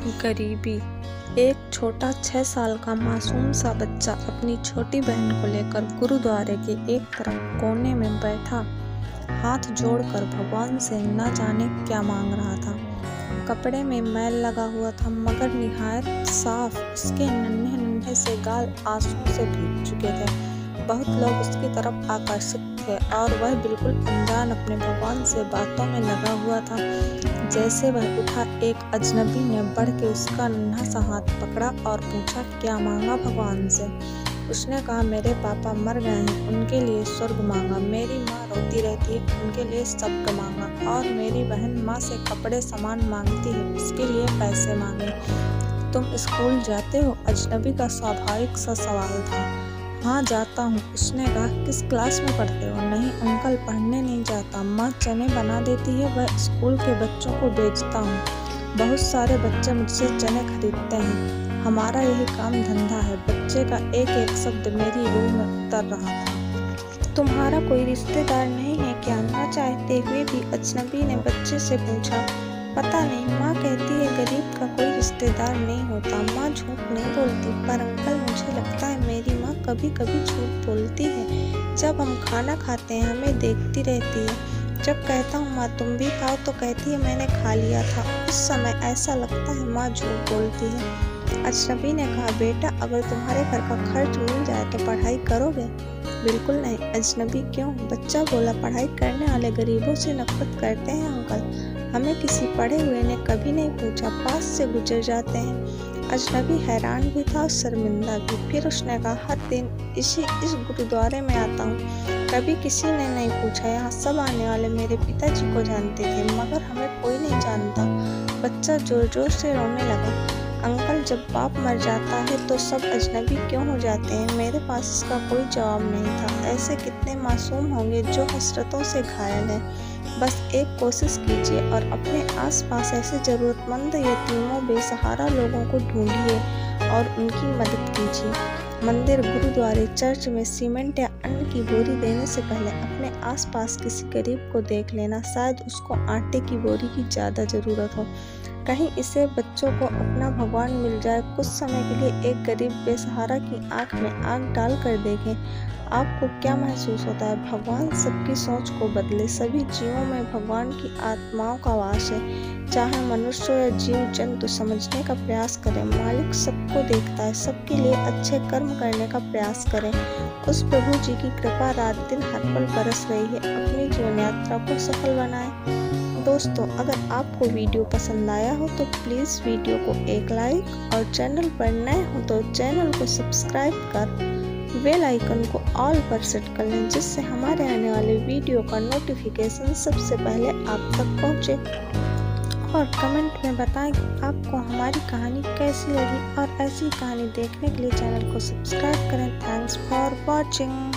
गरीबी। एक छोटा 6 साल का मासूम सा बच्चा अपनी छोटी बहन को लेकर गुरुद्वारे के एक तरफ कोने में बैठा हाथ जोड़कर भगवान से न जाने क्या मांग रहा था। कपड़े में मैल लगा हुआ था मगर निहायत साफ उसके नन्हे नन्हे से गाल आंसू से भीग चुके थे। बहुत लोग उसकी तरफ आकर्षित थे और वह बिल्कुल अनजान अपने भगवान से बातों में लगा हुआ था। जैसे वह उठा, एक अजनबी ने बढ़ के उसका नन्हा सा हाथ पकड़ा और पूछा, क्या मांगा भगवान से? उसने कहा, मेरे पापा मर गए हैं, उनके लिए स्वर्ग मांगा। मेरी माँ रोती रहती है, उनके लिए सब्र मांगा। और मेरी बहन माँ से कपड़े सामान मांगती है, उसके लिए पैसे मांगे। तुम स्कूल जाते हो? अजनबी का स्वाभाविक सा सवाल था। हाँ जाता हूँ, उसने कहा। किस क्लास में पढ़ते हो? नहीं अंकल, पढ़ने नहीं जाता। माँ चने बना देती है, वह स्कूल के बच्चों को बेचता हूँ। बहुत सारे बच्चे मुझसे चने खरीदते हैं, हमारा यही काम धंधा है। बच्चे का एक एक शब्द मेरी रूह में उतर रहा था। तुम्हारा कोई रिश्तेदार नहीं है क्या? ना चाहते हुए भी अजनबी ने बच्चे से पूछा। पता नहीं, माँ कहती है गरीब का कोई रिश्तेदार नहीं होता। माँ झूठ नहीं बोलती, पर अंकल मुझे लगता है मेरी माँ कभी कभी झूठ बोलती है। जब हम खाना खाते हैं हमें देखती रहती है। जब कहता हूँ माँ तुम भी खाओ तो कहती है मैंने खा लिया था। उस समय ऐसा लगता है माँ झूठ बोलती है। अजनबी ने कहा, बेटा अगर तुम्हारे घर का खर्च मिल जाए तो पढ़ाई करोगे? बिल्कुल नहीं। अजनबी, क्यों? बच्चा बोला, पढ़ाई करने वाले गरीबों से नफरत करते हैं अंकल। हमें किसी पढ़े हुए ने कभी नहीं पूछा, पास से गुजर जाते हैं। अजनबी हैरान भी था और शर्मिंदा भी। फिर उसने कहा, हर दिन इस गुरुद्वारे में आता हूँ, कभी किसी ने नहीं पूछा। यहाँ सब आने वाले मेरे पिताजी को जानते थे मगर हमें कोई नहीं जानता। बच्चा जोर जोर से रोने लगा। अंकल, जब बाप मर जाता है तो सब अजनबी क्यों हो जाते हैं? मेरे पास इसका कोई जवाब नहीं था। ऐसे कितने मासूम होंगे जो हसरतों से घायल हैं। बस एक कोशिश कीजिए और अपने आसपास ऐसे ज़रूरतमंद यतीमों, बेसहारा लोगों को ढूंढिए और उनकी मदद कीजिए। मंदिर, गुरुद्वारे, चर्च में सीमेंट या अन्न की बोरी देने से पहले अपने आसपास किसी गरीब को देख लेना। शायद उसको आटे की बोरी की ज़्यादा ज़रूरत हो। कहीं इसे बच्चों को अपना भगवान मिल जाए। कुछ समय के लिए एक गरीब बेसहारा की आंख में आंख डाल कर देखें। आपको क्या महसूस होता है? भगवान सबकी सोच को बदले। सभी जीवों में भगवान की आत्माओं का वास है। चाहे मनुष्य या जीव जंतु, समझने का प्रयास करें। मालिक सबको देखता है। सबके लिए अच्छे कर्म करने का प्रयास करें। उस प्रभु जी की कृपा रात दिन हर पल बरस रही है। अपनी जीवन यात्रा को सफल बनाएं। दोस्तों, अगर आपको वीडियो पसंद आया हो तो प्लीज़ वीडियो को एक लाइक और चैनल पर नए हो तो चैनल को सब्सक्राइब कर बेल आइकन को ऑल पर सेट कर लें, जिससे हमारे आने वाले वीडियो का नोटिफिकेशन सबसे पहले आप तक पहुंचे। और कमेंट में बताएं कि आपको हमारी कहानी कैसी लगी और ऐसी कहानी देखने के लिए चैनल को सब्सक्राइब करें। Thanks for watching.